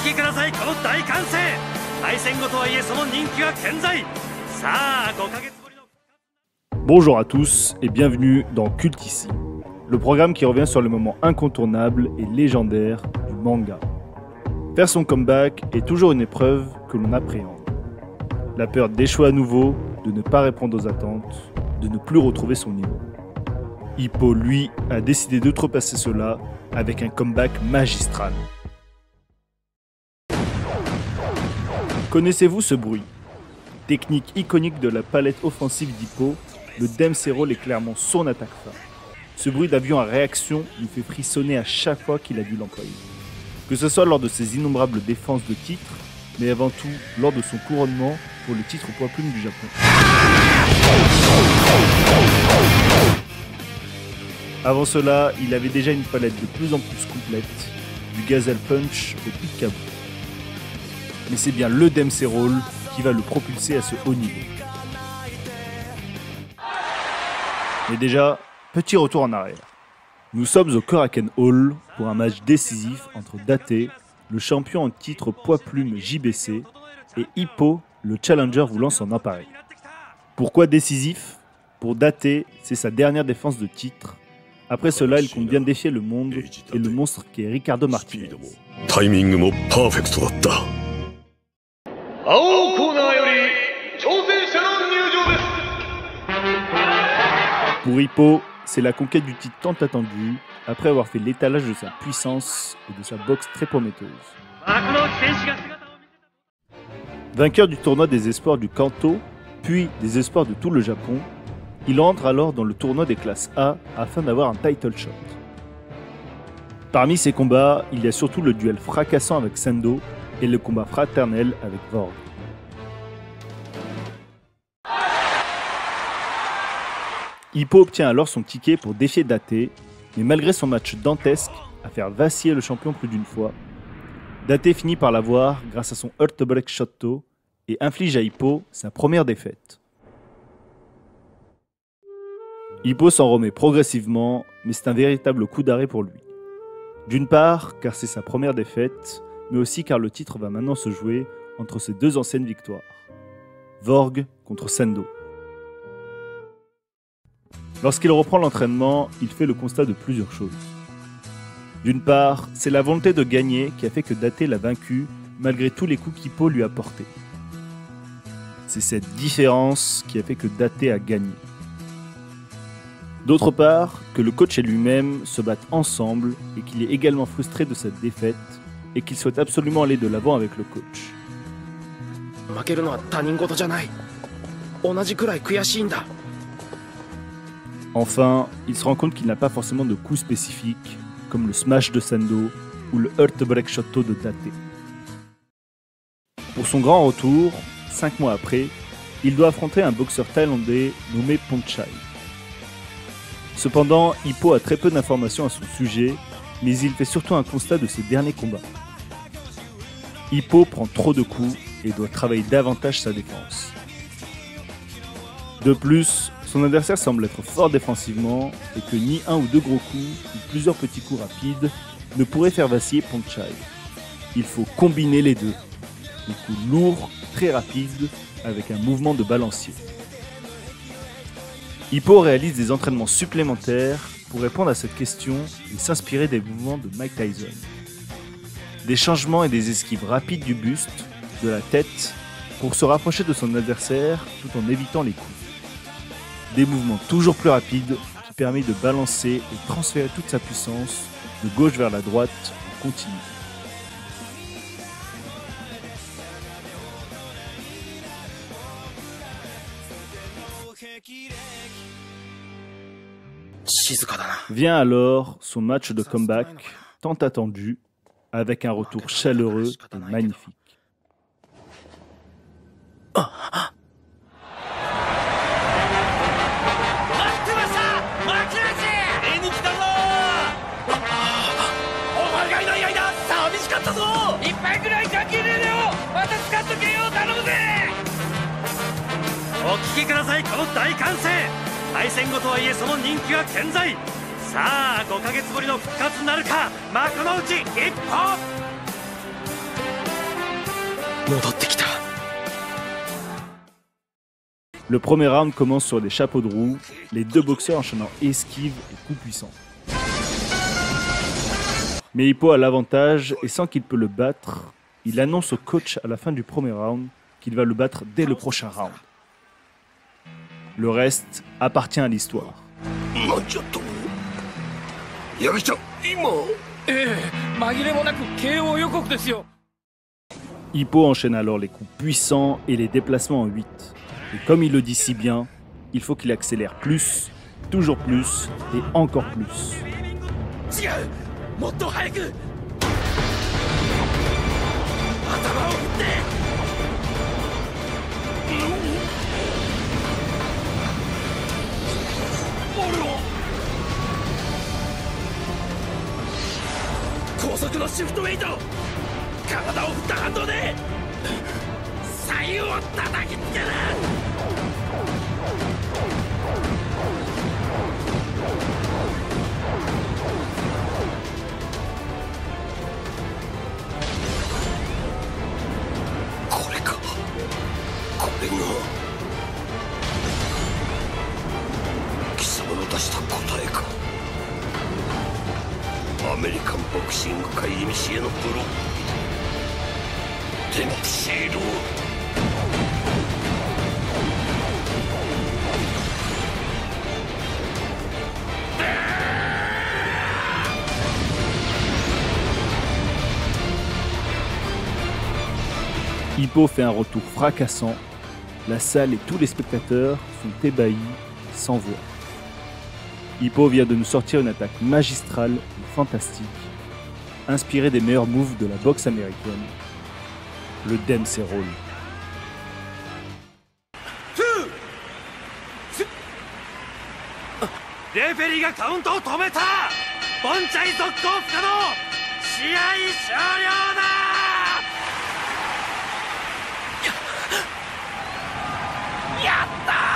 きください、この大歓声。対戦後とはいえその人気は健在。さあ5ヶ月ぶりの。 Bonjour à tous et bienvenue dans Culte ici, le programme qui revient sur les moments incontournables et légendaires du manga. Faire son comeback est toujours une épreuve que l'on appréhende. La peur d'échouer à nouveau, de ne pas répondre aux attentes, de ne plus retrouver son niveau. Hippo, lui, a décidé d'outrepasser cela avec un comeback magistral. Connaissez-vous ce bruit? Technique iconique de la palette offensive d'Hippo, le Dempsey Roll est clairement son attaque phare. Ce bruit d'avion à réaction nous fait frissonner à chaque fois qu'il a dû l'employer. Que ce soit lors de ses innombrables défenses de titre, mais avant tout lors de son couronnement pour le titre poids plume du Japon. Avant cela, il avait déjà une palette de plus en plus complète, du Gazelle Punch au Picabo. Mais c'est bien le Dempsey Roll qui va le propulser à ce haut niveau. Mais déjà, petit retour en arrière. Nous sommes au Korakuen Hall pour un match décisif entre Date, le champion en titre poids plume JBC, et Hippo, le challenger voulant s'en emparer. Pourquoi décisif? Pour Date, c'est sa dernière défense de titre. Après cela, il compte bien défier le monde et le monstre qui est Ricardo Martinez. Pour Hippo, c'est la conquête du titre tant attendue, après avoir fait l'étalage de sa puissance et de sa boxe très prometteuse. Vainqueur du tournoi des espoirs du Kanto, puis des espoirs de tout le Japon, il entre alors dans le tournoi des classes A afin d'avoir un title shot. Parmi ces combats, il y a surtout le duel fracassant avec Sendo et le combat fraternel avec Vorg. Hippo obtient alors son ticket pour défier Date, mais malgré son match dantesque à faire vaciller le champion plus d'une fois, Date finit par l'avoir grâce à son Heartbreak Shotto et inflige à Hippo sa première défaite. Hippo s'en remet progressivement, mais c'est un véritable coup d'arrêt pour lui. D'une part, car c'est sa première défaite, mais aussi car le titre va maintenant se jouer entre ses deux anciennes victoires. Vorg contre Sendo. Lorsqu'il reprend l'entraînement, il fait le constat de plusieurs choses. D'une part, c'est la volonté de gagner qui a fait que Date l'a vaincu malgré tous les coups qu'Hippo lui a portés. C'est cette différence qui a fait que Date a gagné. D'autre part, que le coach et lui-même se battent ensemble et qu'il est également frustré de cette défaite et qu'il souhaite absolument aller de l'avant avec le coach. Enfin, il se rend compte qu'il n'a pas forcément de coups spécifiques, comme le smash de Sendo ou le Heartbreak Shotto de Date. Pour son grand retour, 5 mois après, il doit affronter un boxeur thaïlandais nommé Ponchai. Cependant, Hippo a très peu d'informations à son sujet, mais il fait surtout un constat de ses derniers combats. Hippo prend trop de coups et doit travailler davantage sa défense. De plus, son adversaire semble être fort défensivement et que ni un ou deux gros coups ou plusieurs petits coups rapides ne pourraient faire vaciller Ponchai. Il faut combiner les deux. Des coups lourds, très rapides, avec un mouvement de balancier. Hippo réalise des entraînements supplémentaires pour répondre à cette question et s'inspirer des mouvements de Mike Tyson. Des changements et des esquives rapides du buste, de la tête, pour se rapprocher de son adversaire tout en évitant les coups. Des mouvements toujours plus rapides qui permettent de balancer et transférer toute sa puissance de gauche vers la droite en continu. Vient alors son match de comeback, tant attendu, avec un retour chaleureux et magnifique.お聞きください、この大歓声。対戦後とはいえその人気は健在。さあ5ヶ月ぶりの復活なるか、幕の内一歩。戻ってきた。 Le premier round commence sur des chapeaux de roue, les deux boxeurs enchaînant esquives et coups puissants. Mais Hippo a l'avantage et sans qu'il peut le battre, il annonce au coach à la fin du premier round qu'il va le battre dès le prochain round. Le reste appartient à l'histoire. Hippo enchaîne alors les coups puissants et les déplacements en 8. Et comme il le dit si bien, il faut qu'il accélère plus, toujours plus et encore plus. Hippo fait un retour fracassant. La salle et tous les spectateurs sont ébahis, sans voix. Hippo vient de nous sortir une attaque magistrale et fantastique, inspirée des meilleurs moves de la boxe américaine, le Dempsey Roll. Referee がカウントを止めた。ボンチャイ続行不可能。試合終了だ。やったー。